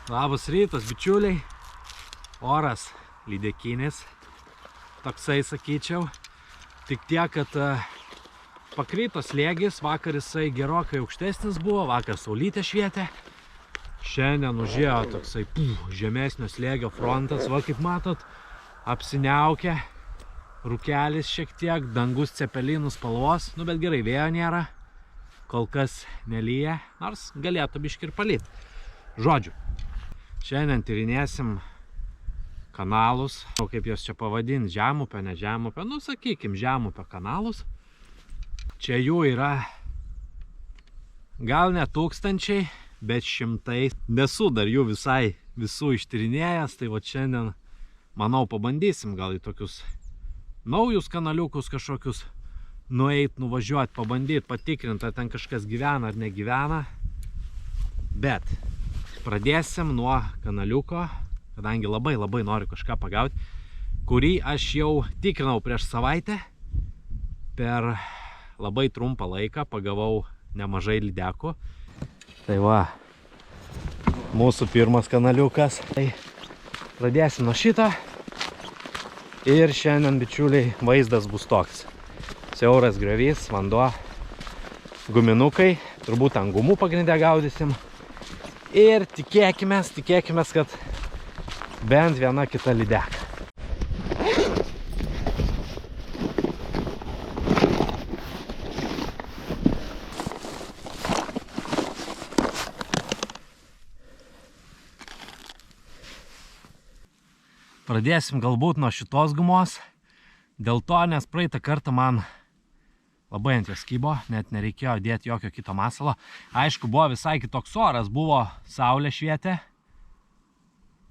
Labas rytas, bičiuliai. Oras lydekinis, toksai sakyčiau. Tik tiek, kad pakrito slėgis, vakar jisai gerokai aukštesnis buvo, vakar saulytė švietė. Šiandien užėjo toksai žemesnio slėgio frontas, va kaip matot, apsiniaukia, rūkelis šiek tiek, dangus cepelinų spalvos, nu bet gerai, vėjo nėra, kol kas nelyja, nors galėtų biškį ir palyt. Žodžiu, šiandien tyrinėsim kanalus, kaip jos čia pavadinti, žemupio, ne žemupio, nu sakykim, žemupio kanalus. Čia jų yra gal ne tūkstančiai, bet šimtai. Nesu dar jų visai visų ištyrinėjęs, tai va šiandien, manau, pabandysim gal į tokius naujus kanaliukus kažkokius nueit, nuvažiuoti, pabandyti, patikrinti, ar ten kažkas gyvena ar negyvena. Bet pradėsim nuo kanaliuko, kadangi labai noriu kažką pagauti, kurį aš jau tikrinau prieš savaitę. Per labai trumpą laiką pagavau nemažai lydekų. Tai va, mūsų pirmas kanaliukas. Tai pradėsim nuo šito. Ir šiandien, bičiuliai, vaizdas bus toks. Siauras griovys, vanduo, guminukai, turbūt ant gumų pagrindę gaudysim. Ir tikėkimės, kad bent viena kita lydeka. Pradėsim galbūt nuo šitos gumos. Dėl to, nes praeitą kartą man labai ant jos kybo, net nereikėjo dėti jokio kito masalo. Aišku, buvo visai kitoks oras, buvo saulė švietė,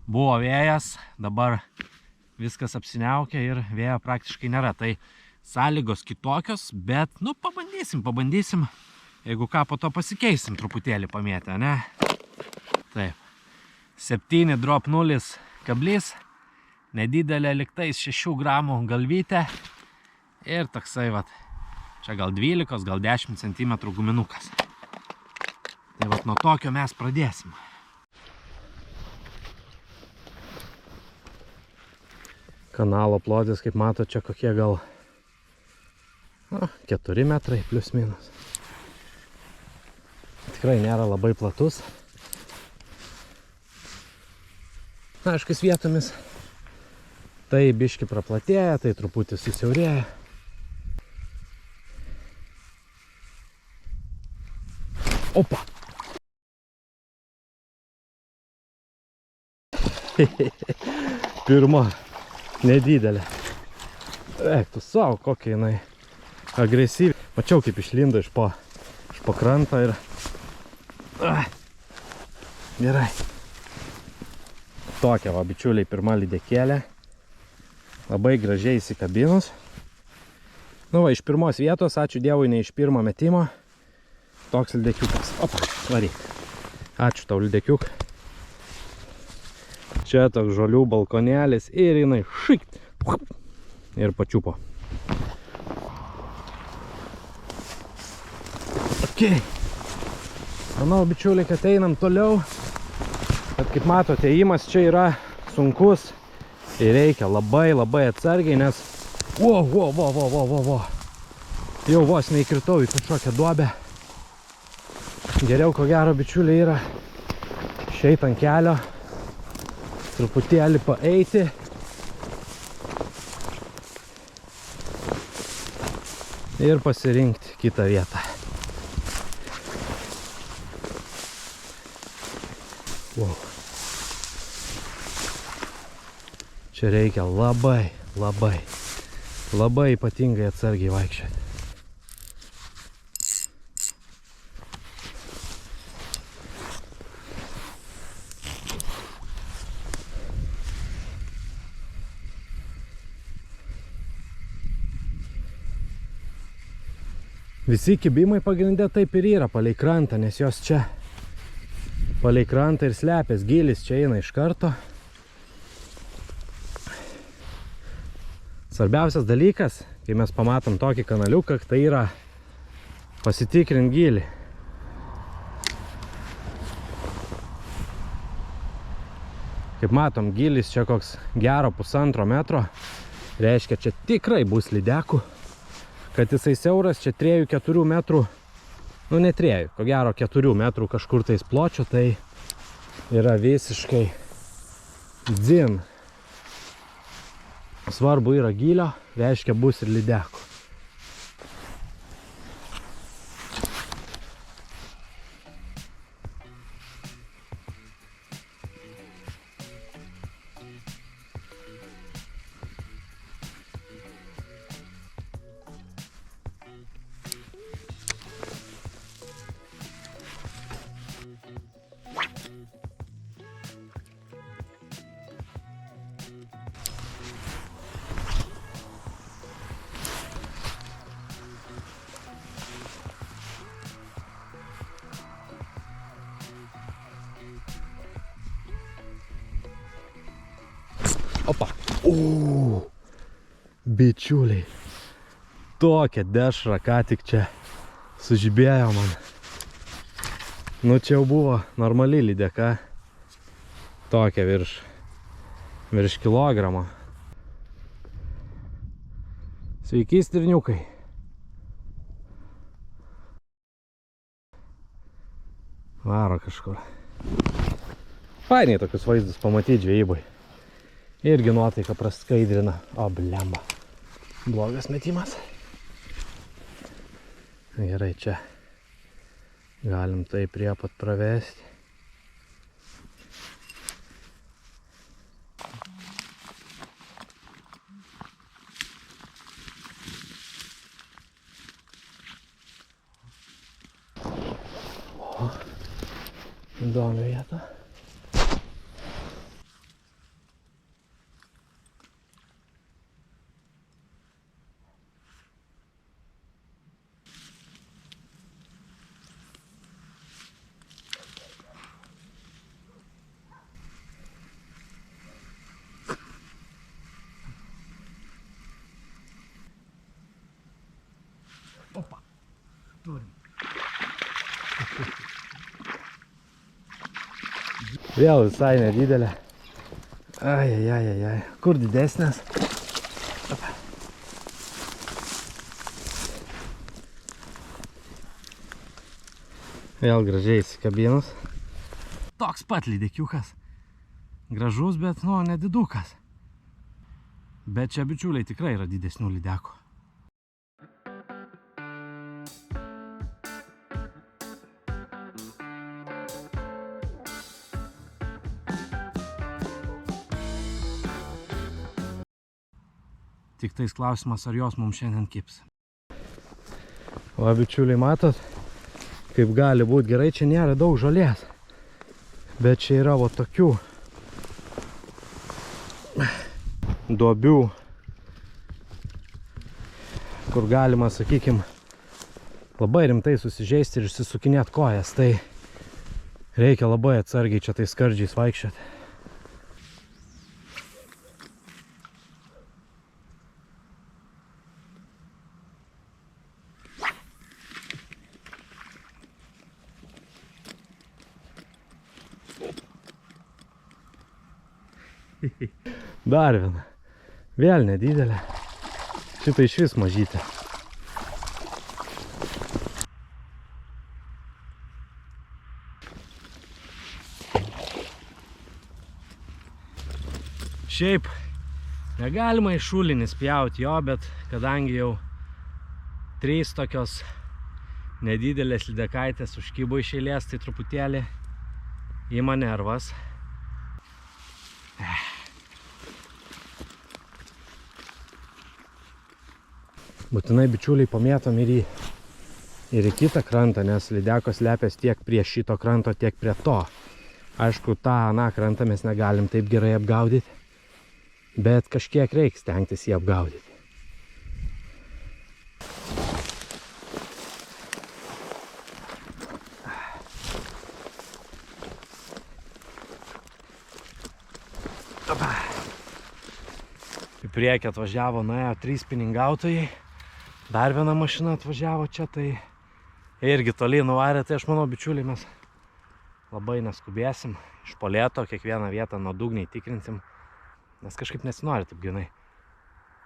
buvo vėjas, dabar viskas apsiniaukia ir vėjo praktiškai nėra. Tai sąlygos kitokios, bet, nu, pabandysim. Jeigu ką, po to pasikeisim truputėlį pamėtę, ne? Taip. 7,0 kablys, nedidelė liktais 6 gramų galvytė ir toksai, vat, čia gal 12, gal 10 cm guminukas. Tai vat nuo tokio mes pradėsim. Kanalo plotis, kaip mato, čia kokie gal 4 metrai plius minus. Tikrai nėra labai platus. Na, aiškus vietomis tai biški praplatėja, tai truputį susiaurėja. Opa! Pirma, nedidelė. Eik, tu savo, kokia jinai agresyvi. Mačiau, kaip išlindo iš po krantą ir... Gerai. Tokia va, bičiuliai, pirma lydekėlė. Labai gražiai įsikabinus. Nu va, iš pirmos vietos, ačiū Dievui, ne iš pirmo metimo. Toks lydekiukas. Opa, varyk. Ačiū tau, lydekiuk. Čia toks žolių balkonėlis ir jinai šikt. Ir pačiupo. Ok. Manau, bičiuliai, kad einam toliau. Bet kaip matote, ėjimas čia yra sunkus. Ir reikia labai atsargiai, nes... Jau vos neįkritau į kažkokią duobę. Geriau, ko gero, bičiuliai, yra išeit ant kelio, truputėlį paeiti. Ir pasirinkti kitą vietą. Čia reikia labai ypatingai atsargiai vaikščioti. Visi kibimai pagrinde taip ir yra palei krantą, nes jos čia palei krantą ir slepės, gilis čia eina iš karto. Svarbiausias dalykas, kai mes pamatom tokį kanaliuką, tai yra pasitikrinti gilį. Kaip matom, gilis čia koks gero 1,5 metro. Reiškia, čia tikrai bus lydekų. Kad jisai siauras, čia 3-4 metrų, nu ne 3, ko gero 4 metrų kažkur tais pločio, tai yra visiškai dzin. Svarbu yra gilio, reiškia bus ir lydekų. Opa. Bičiuliai. Tokia dešra, ką tik čia sužibėjo man. Nu čia jau buvo normali lydeka. Tokia virš kilogramo. Sveiki, stirniukai. Varo kažkur. Fainiai tokius vaizdus pamatyti žvejybai. Irgi nuotaika praskaidrina. O, blemba. Blogas metimas. Gerai, čia galim tai prie pat pravesti. O, įdomi vieta. Opa, turim. Vėl visai nedidelė. Ai. Kur didesnės? Opa. Vėl gražiai įsikabinus. Toks pat lydekiukas. Gražus, bet, nu, nedidukas. Bet čia, bičiuliai, tikrai yra didesnių lydekų. Tik tais klausimas, ar jos mums šiandien kips. Va, bičiuliai, matot, kaip gali būti gerai, čia nėra daug žolės. Bet čia yra va tokių duobių, kur galima, sakykime, labai rimtai susižeisti ir išsisukinėti kojas. Tai reikia labai atsargiai čia tai skardžiais vaikščioti. Dar viena. Vėl nedidelė. Šitą iš vis mažytė. Šiaip negalima į šulinį spjauti jo, bet kadangi jau 3 tokios nedidelės lydekaitės užkybo iš eilės, tai truputėlį ima nervas. Būtinai, bičiuliai, pamėtom ir į kitą krantą, nes lydekos lepias tiek prie šito kranto, tiek prie to. Aišku, tą aną krantą mes negalim taip gerai apgaudyti, bet kažkiek reikia stengtis jį apgaudyti. Į priekį atvažiavo, nuėjo 3 spiningautojai. Dar viena mašina atvažiavo čia, tai irgi toliai nuvarė. Tai aš manau, bičiuliai, mes labai neskubėsim. Iš po lėto kiekvieną vietą nuodugniai tikrinsim, nes kažkaip nesinori taip gynai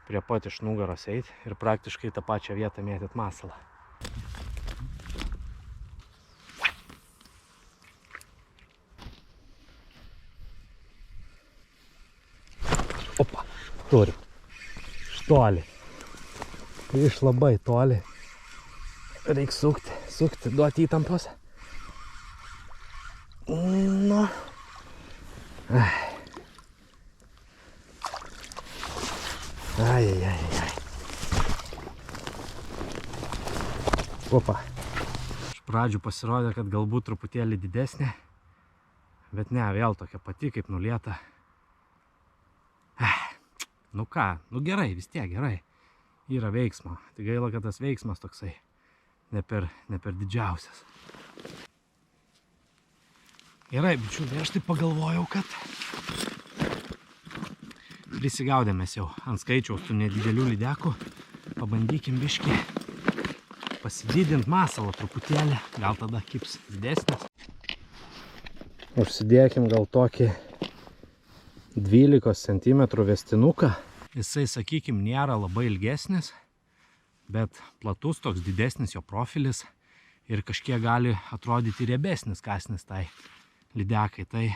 prie pat iš nugaros eit ir praktiškai tą pačią vietą mėtyt masalą. Opa, turim. Iš toli. Iš labai toli. Reikia sukti, duoti įtampos. Nu. Ai. Opa. Iš pradžių pasirodė, kad galbūt truputėlį didesnė, bet ne, vėl tokia pati kaip nulieta. Nu ką, nu gerai, vis tiek gerai. Yra veiksmo. Tai gaila, kad tas veiksmas toksai ne per didžiausias. Gerai, bičiuliai, aš taip pagalvojau, kad prisigaudėmės jau ant skaičiaus tų nedidelių lydekų. Pabandykim biškį pasididint masalą truputėlį, gal tada kips didesnis. Užsidėkim gal tokį 12 cm vestinuką. Jisai, sakykim, nėra labai ilgesnis, bet platus, toks didesnis jo profilis ir kažkiek gali atrodyti riebesnis kąsnis tai lydekai. Tai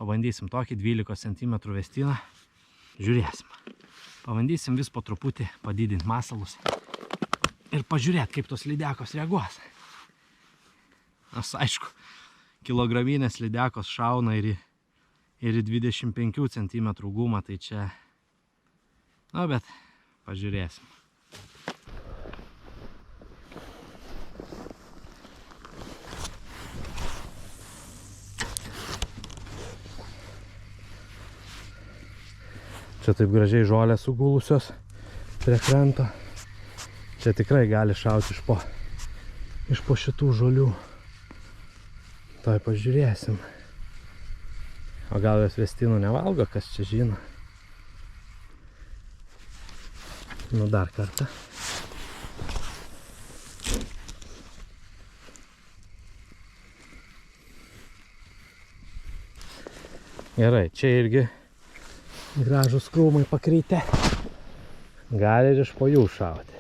pabandysim tokį 12 cm vestiną. Žiūrėsim. Pabandysim vis po truputį padidinti masalus ir pažiūrėti, kaip tos lydekos reaguos. Nes aišku, kilograminės lydekos šauna ir į 25 cm gumą, tai čia, nu, bet pažiūrėsim. Čia taip gražiai žolės sugulusios prie kranto. Čia tikrai gali šauti iš po šitų žolių. Toj pažiūrėsim. O gal jos vestinų nevalgo, kas čia žino. Nu, dar kartą. Gerai, čia irgi gražus krūmai pakrytę. Gali ir iš po jų šauti.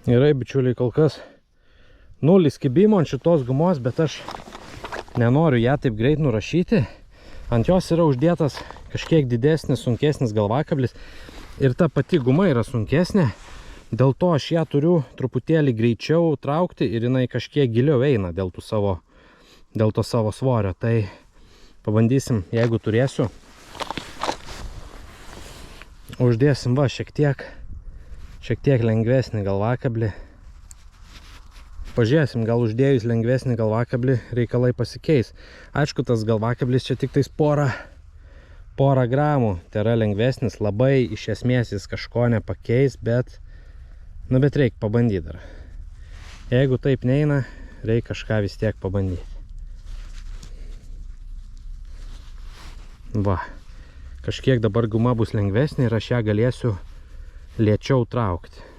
Gerai, bičiuliai, kol kas nulis kibimo ant šitos gumos, bet aš nenoriu ją taip greit nurašyti. Ant jos yra uždėtas kažkiek didesnis, sunkesnis galvakablis ir ta pati guma yra sunkesnė. Dėl to aš ją turiu truputėlį greičiau traukti ir jinai kažkiek giliau eina dėl to savo svorio. Tai pabandysim, jeigu turėsiu, uždėsim va šiek tiek lengvesnį galvakablį. Pažiūrėsim, gal uždėjus lengvesnį galvakablį reikalai pasikeis. Aišku, tas galvakablis čia tik tais porą gramų. Tai yra lengvesnis, labai iš esmės jis kažko nepakeis, bet reikia pabandyti dar. Jeigu taip neina, reikia kažką vis tiek pabandyti. Va, kažkiek dabar guma bus lengvesnė ir aš ją galėsiu lėčiau traukti.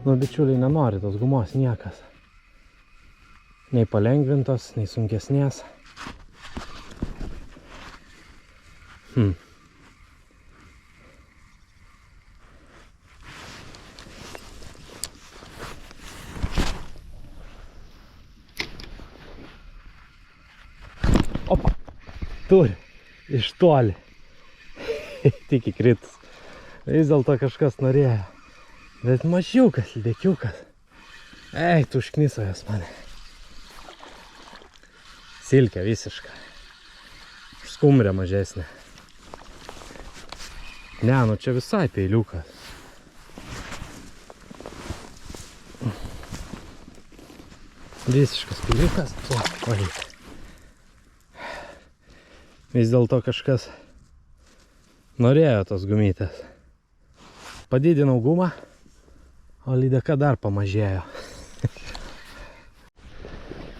Nu, bičiuliai, nenori tos gumos niekas. Nei palengvintos, nei sunkesnės. Opa, turi, iš toli. Tik įkritus. Vis dėlto kažkas norėjo. Bet mažiukas, lydekiukas. Ei, tu užknisojas mane. Silkė visiška. Skumrė mažesnė. Ne, nu čia visai peiliukas. Visiškas peiliukas. O, valyt. Vis dėlto kažkas norėjo tos gumytės. Padidinau gumą, o lydeka dar pamažėjo.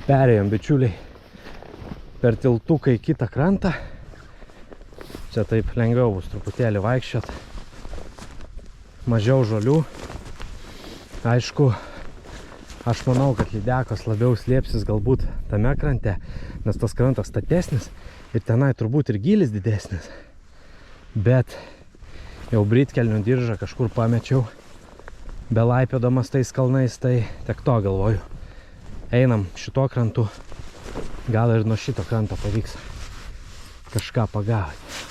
Perėjom, bičiuliai, per tiltuką į kitą krantą. Čia taip lengviau bus truputėlį vaikščiot. Mažiau žolių. Aišku, aš manau, kad lydekos labiau slėpsis galbūt tame krante, nes tas krantas statesnis ir tenai turbūt ir gylis didesnis. Bet jau britkelnių diržą kažkur pamečiau, belaipiodamas tais kalnais, tai tek to galvoju. Einam šito krantu, gal ir nuo šito kranto pavyks kažką pagauti.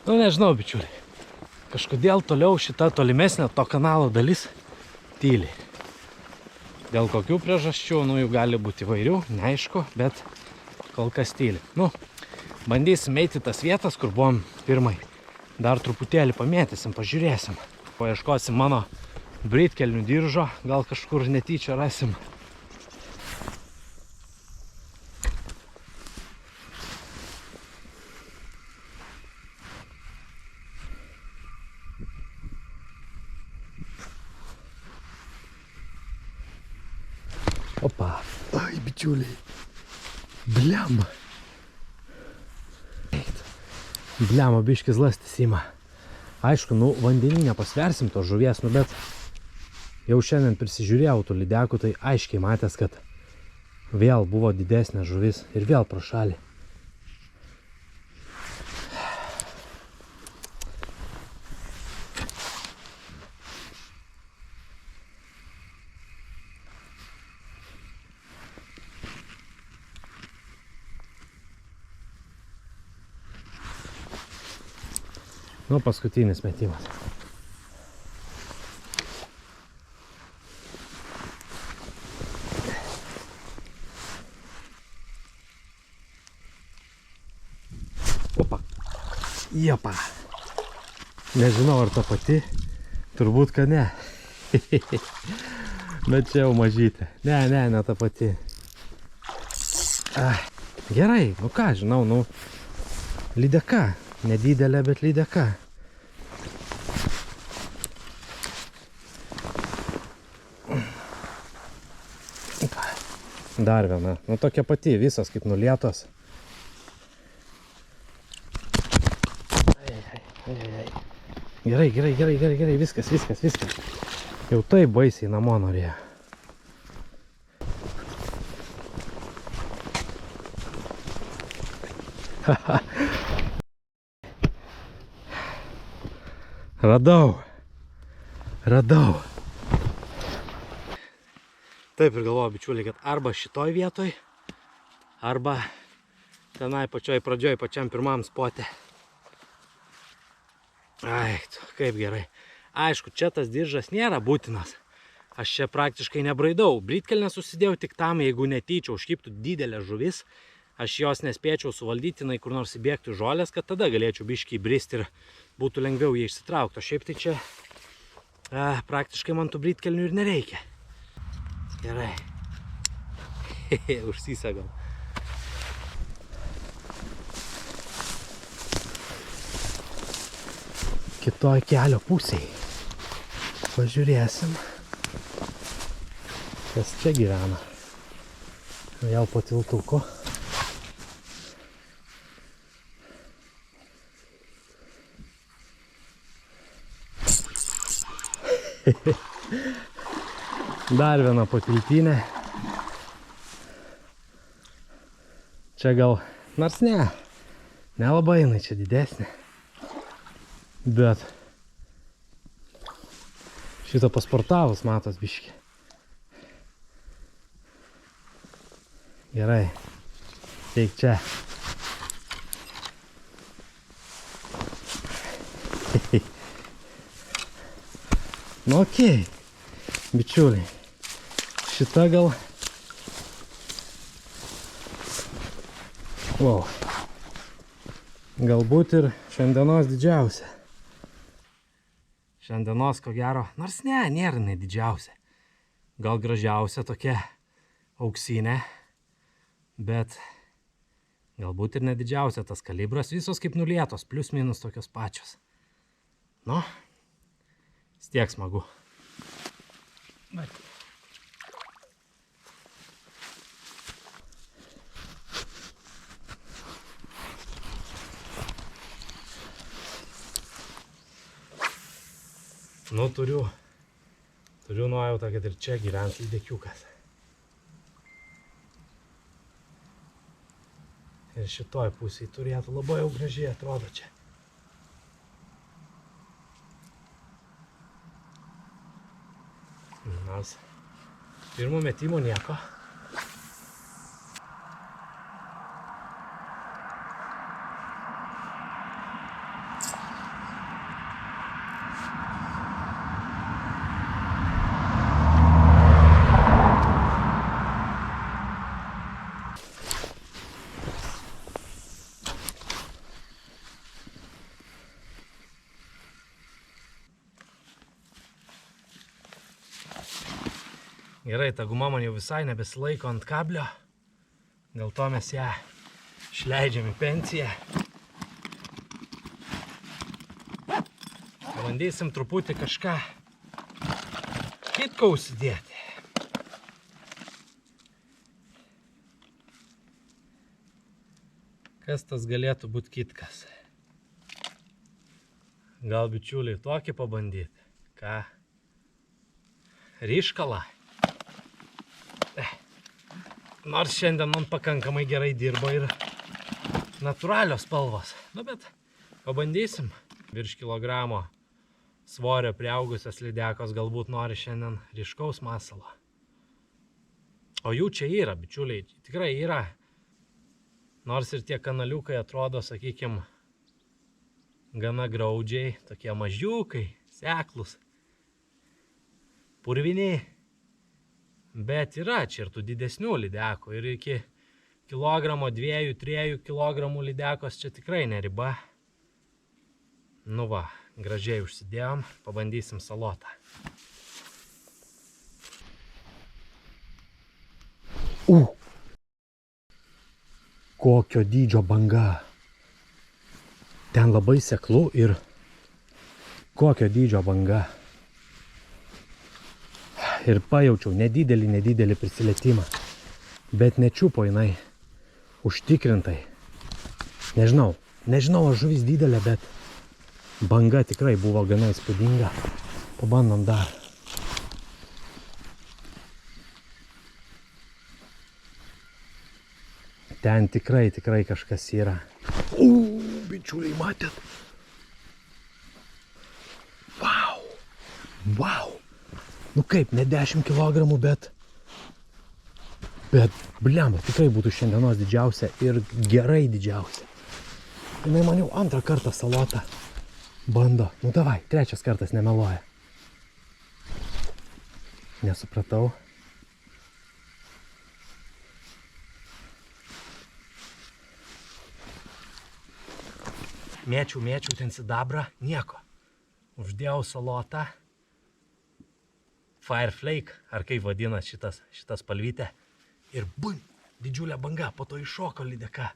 Nu, nežinau, bičiuliai. Kažkodėl toliau šita tolimesnė to kanalo dalis tyli. Dėl kokių priežasčių, nu, jų gali būti įvairių, neaišku, bet kol kas tyli. Nu, bandysim eiti tas vietas, kur buvom pirmai. Dar truputėlį pamėtysim, pažiūrėsim. Paieškosim mano britkelnių diržo, gal kažkur netyčia rasim. Opa, ai, bičiuliai, bliamba. Bliamba, biškis lastis ima. Aišku, nu, vandenį nepasversim to žuvies, nu, bet jau šiandien prisižiūrėjau tų lydekų, tai aiškiai matęs, kad vėl buvo didesnė žuvis ir vėl pro šalį. Nu, paskutinis metimas. Opa. Jopa. Nežinau, ar ta pati. Turbūt, kad ne. Bet čia jau mažytė. Ne ta pati. Gerai, nu ką, žinau, nu. Lydeka. Nedidelė, bet lydeka. Dar viena. Nu, tokia pati, visas kaip nulietos. Gerai. Viskas. Jau taip baisiai namo norėjo. Radau. Taip ir galvoju, bičiuliai, kad arba šitoj vietoj, arba tenai pačioj pradžioj, pačiam pirmam spote. Ai, kaip gerai. Aišku, čia tas diržas nėra būtinas. Aš čia praktiškai nebraidau. Britkelnę susidėjau tik tam, jeigu netyčia užkibtų didelė žuvis. Aš jos nespėčiau suvaldyti, kur nors įbėgtų žolės, kad tada galėčiau biškį įbristi ir būtų lengviau jį išsitraukti. O šiaip tai čia praktiškai man tų britkelnių ir nereikia. Gerai. Užsisegam. kitoj kelio pusėje. Pažiūrėsim, kas čia gyvena. Vėl po tiltuko. Dar viena patiltinė. Čia gal, nors nelabai jinai čia didesnė. Bet šitą pasportavus matos biškį. Gerai, teik čia. Nu okei, bičiuliai, šita gal... Wow. Galbūt ir šiandienos didžiausia. Šiandienos ko gero, nors nėra jinai didžiausia. Gal gražiausia tokia auksinė, bet galbūt ir nedidžiausia tas kalibras. Visos kaip nulietos, plius minus tokios pačios. Nu, vis tiek smagu. Bet... Nu, turiu nuojautą, kad ir čia gyvens lydekiukas. Ir šitoj pusėje turėtų labai jau gražiai atrodo čia. Nors pirmo metimo nieko. Gerai, ta guma man jau visai nebesilaiko ant kablio, dėl to mes ją išleidžiam į pensiją. Bandysim truputį kažką kitko užsidėti. Kas tas galėtų būti kitkas? Gal bičiuliai tokį pabandyti? Ką? Ryškalą? Nors šiandien man pakankamai gerai dirbo ir natūralios spalvos. Nu, bet pabandysim. Virš kilogramo svorio priaugusios lydekos galbūt nori šiandien ryškaus masalo. O jų čia yra, bičiuliai. Tikrai yra. Nors ir tie kanaliukai atrodo, sakykim, gana graudžiai. Tokie mažiukai, seklus, purviniai. Bet yra čia ir tų didesnių lydekų ir iki kilogramo, 2-3 kilogramų lydekos čia tikrai neriba. Nu va, gražiai užsidėjom, pabandysim salotą. Kokio dydžio banga. Ten labai seklu ir kokio dydžio banga. Ir pajaučiau nedidelį prisilietimą, bet nečiupo jinai užtikrintai. Nežinau, ar žuvis didelė, bet banga tikrai buvo gana įspūdinga. Pabandom dar. Ten tikrai kažkas yra. Bičiuliai, matėt? Wow! Nu kaip, ne 10 kilogramų, bet blemba, tikrai būtų šiandienos didžiausia ir gerai didžiausia. Jinai man jau antrą kartą salotą bando. Nu davai, trečias kartas nemeluoja. Nesupratau. Mėčiau ten sidabrą, nieko. Uždėjau salotą. Fireflake, ar kaip vadina šitas spalvytė. Ir bum, didžiulė banga, po to iššoko lydeka.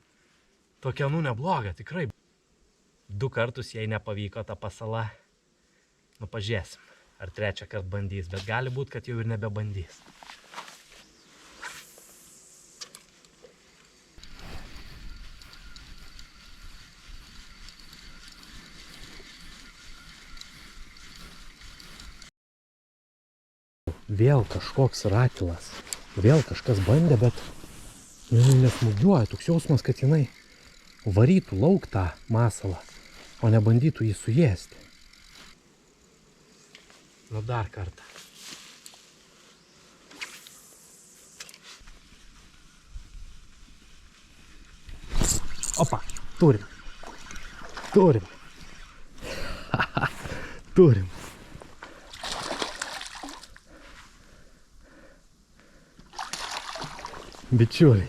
Tokia nebloga, tikrai. 2 kartus jai nepavyko ta pasala. Nu, pažiūrėsim, ar trečią kartą bandys, bet gali būt, kad jau ir nebebandys. Vėl kažkoks ratilas. Vėl kažkas bandė, bet nesmūgiuoja. Toks jausmas, kad jinai varytų lauk tą masalą, o nebandytų jį suėsti. Nu dar kartą. Opa, turim. Turim. Turim. Bičiuliai,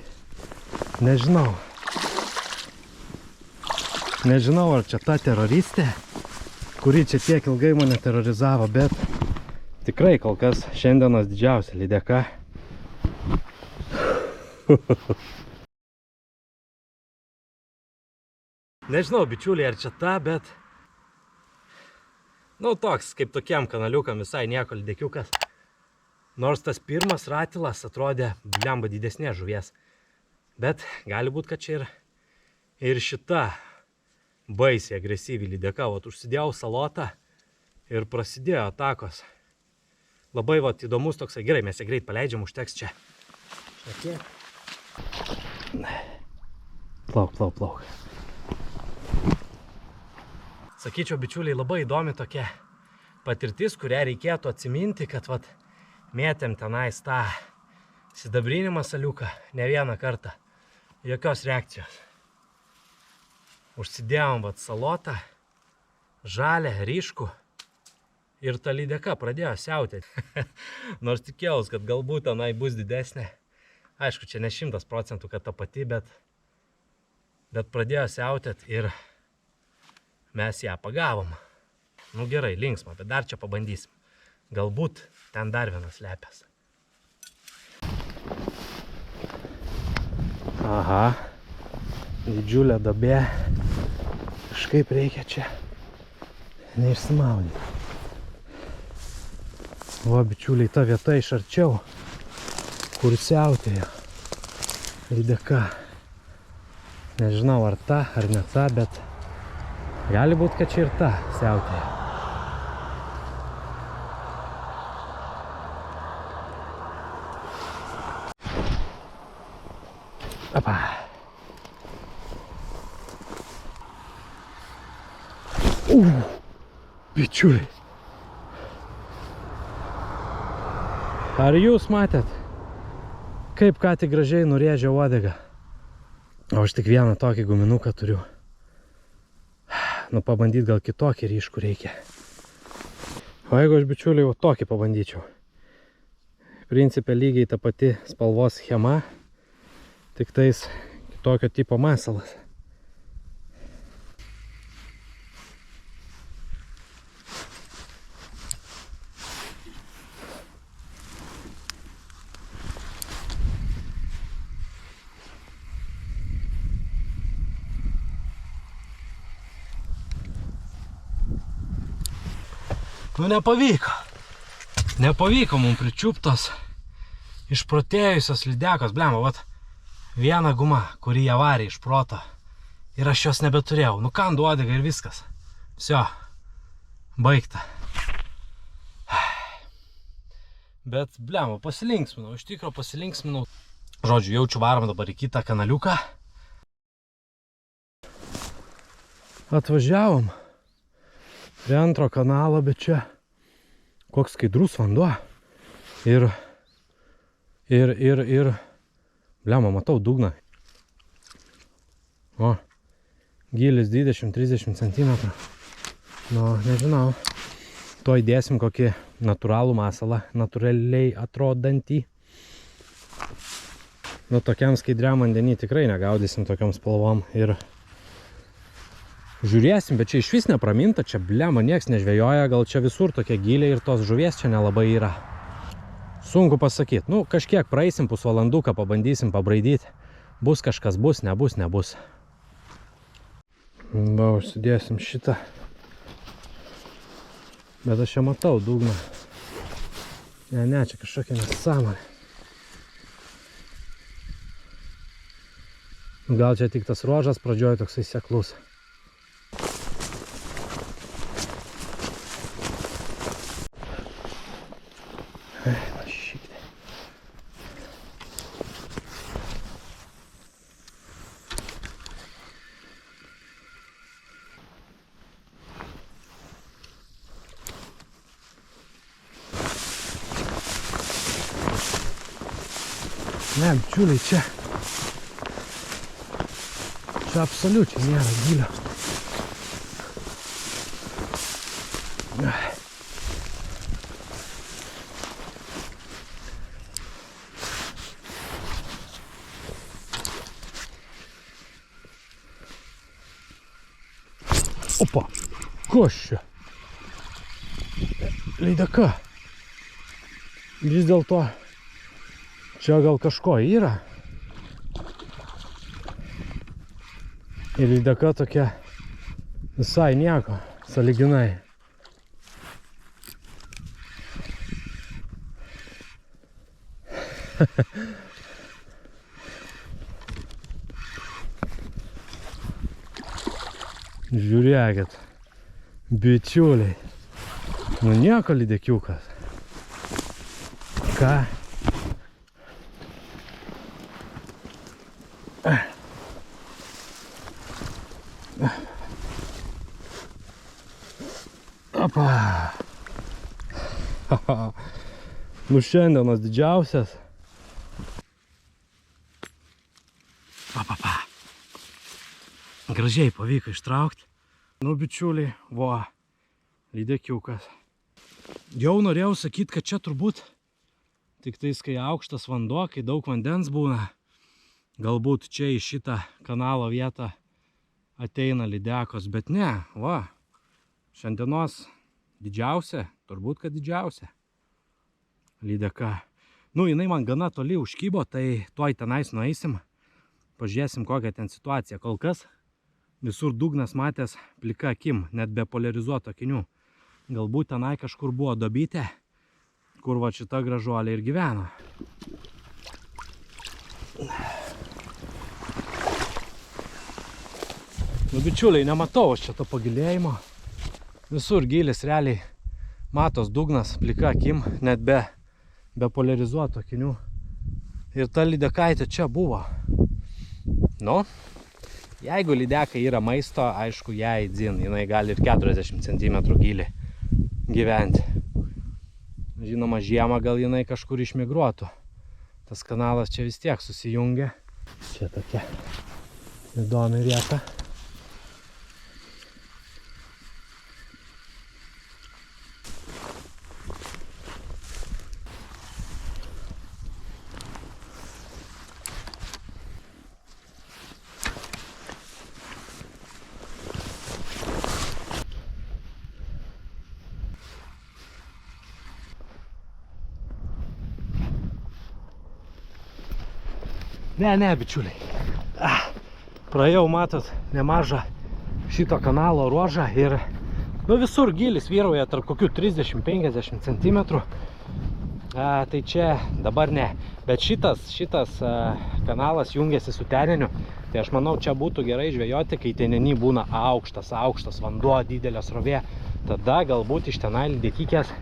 nežinau. Nežinau, ar čia ta teroristė, kuri čia tiek ilgai mane terorizavo, bet tikrai kol kas šiandienos didžiausia lydeka. Nežinau, bičiuliai, ar čia ta, bet nu toks, kaip tokiam kanaliukam visai nieko lydekiukas. Nors tas pirmas ratilas atrodė blemba didesnė žuvies. Bet gali būt, kad čia ir šita baisiai agresyvi lydeka. Vat užsidėjau salotą ir prasidėjo atakos. Labai vat įdomus toksai. Gerai, mes ją greit paleidžiam, užteks čia. Plauk. Sakyčiau, bičiuliai, labai įdomi tokia patirtis, kurią reikėtų atsiminti, kad vat mėtėm tenais tą sidabrinį masaliuką ne vieną kartą. Jokios reakcijos. Užsidėjom vat salotą, žalę, ryškų ir ta lydeka pradėjo siautėti. Nors tikėjaus, kad galbūt tenai bus didesnė. Aišku, čia ne 100%, kad ta pati, bet pradėjo siautėti ir mes ją pagavom. Nu gerai, linksma, bet dar čia pabandysim. Galbūt ten dar vienas lepės. Aha, didžiulė duobė. Kažkaip reikia čia neišsimaudyti. Va, bičiuliai, ta vieta iš arčiau, kur siautėjo lydeka. Nežinau, ar ta, ar ne ta, bet gali būt, kad čia ir ta siautėjo. Apa. Bičiuliai. Ar jūs matėt, kaip ką tik gražiai nurėžė uodegą? O aš tik vieną tokį guminuką turiu. Nu, pabandyt gal kitokį ryškų reikia. O jeigu aš, bičiuliai, jau tokį pabandyčiau. Principe lygiai ta pati spalvos schema, tik tais kitokio tipo masalas. Nu, nepavyko. Nepavyko mums pričiuptos išprotėjusios lydekos. Blemba, vat viena guma, kurį jie varė iš proto. Ir aš jos nebeturėjau. Nukandu uodegą ir viskas. Visio. Baigta. Bet, blemba, pasilinksminau. Iš tikro pasilinksminau. Žodžiu, jaučiu varom dabar į kitą kanaliuką. Atvažiavom prie antro kanalo, bet čia koks skaidrus vanduo. Ir blemba, matau dugną. O, gylis 20-30 cm. Nu, nežinau. Tuoj dėsim kokį natūralų masalą, natūraliai atrodantį. Nu, tokiam skaidriam vandenį tikrai negaudysim tokiom spalvom. Ir žiūrėsim, bet čia iš vis nepraminta, čia blemba nieks nežvejoja, gal čia visur tokie giliai ir tos žuvies čia nelabai yra. Sunku pasakyti, nu kažkiek praeisim pusvalanduką, pabandysim pabraidyti, bus kažkas, bus, nebus. Va, užsidėsim šitą. Bet aš čia matau dugną. Ne, čia kažkokia nesąmonė. Gal čia tik tas ruožas pradžioje toksai seklus. Ne, bičiuliai, čia absoliučiai nėra gylio. Opa, kas čia? Lydeka. Vis dėlto čia gal kažko yra. Ir lydeka tokia visai nieko, sąlyginai. Žiūrėkit, bičiuliai. Nu nieko lydekiukas. Ką? Opa. Nu šiandienos didžiausias. Gražiai pavyko ištraukti. Nu bičiuliai, va, lydekiukas. Jau norėjau sakyti, kad čia turbūt tik tais, kai aukštas vanduo, kai daug vandens būna, galbūt čia į šitą kanalo vietą ateina lydekos, bet ne, va, šiandienos didžiausia, turbūt kad didžiausia lydeka. Nu, jinai man gana toli užkybo, tai tuoj tenais nueisim, pažiūrėsim kokią ten situaciją. Kol kas visur dugnas matęs plika akim, net be poliarizuoto akinių. Galbūt tenai kažkur buvo dobytė, kur va šita gražuolė ir gyveno. Nu, bičiuliai, nematau aš čia to pagilėjimo. Visur gylis realiai matos dugnas plika akim, net be poliarizuoto akinių. Ir ta lydekaitė čia buvo. Nu, jeigu lydekai yra maisto, aišku, jai dzin, jinai gali ir 40 cm gylį gyventi. Žinoma, žiemą gal jinai kažkur išmigruotų. Tas kanalas čia vis tiek susijungia. Čia tokia įdomi vieta. Ne, bičiuliai. Praėjau, matot, nemažą šito kanalo ruožą ir nu, visur gylis vyrauja tarp kokių 30-50 cm. Tai čia dabar ne. Bet šitas kanalas jungiasi su teneniu. Tai aš manau, čia būtų gerai žvejoti, kai teneny būna aukštas vanduo, didelė srovė. Tada galbūt iš tenai lydekykės,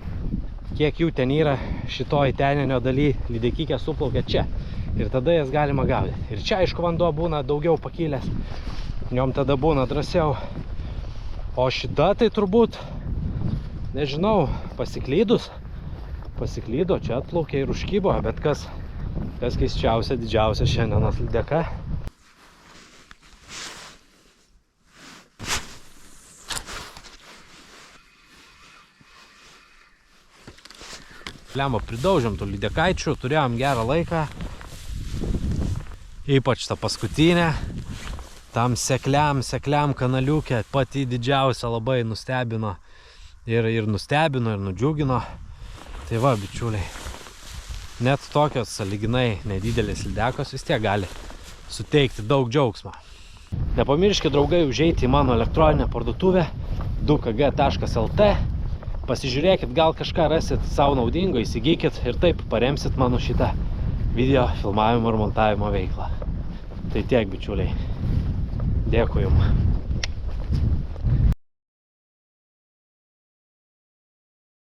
kiek jų ten yra šitoj tenenio daly, lydekykės suplaukia čia. Ir tada jas galima gaudyti. Ir čia, aišku, vanduo būna daugiau pakilęs. Jom tada būna drąsiau. O šita tai turbūt, nežinau, pasiklydo, čia atplaukė ir užkybo. Bet kas keisčiausia, didžiausia šiandienos lydeka. Lemba, pridaužėm tų lydekaičių, turėjom gerą laiką. Ypač tą paskutinę, tam sekliam kanaliukė, pati didžiausia labai nustebino ir nudžiugino. Tai va, bičiuliai, net tokios sąlyginai nedidelės lydekos vis tiek gali suteikti daug džiaugsmo. Nepamirškite, draugai, užeiti į mano elektroninę parduotuvę 2kg.lt. Pasižiūrėkit, gal kažką rasit savo naudingo, įsigykit ir taip paremsit mano šitą video filmavimo ir montavimo veiklą. Tai tiek, bičiuliai. Dėkui jums.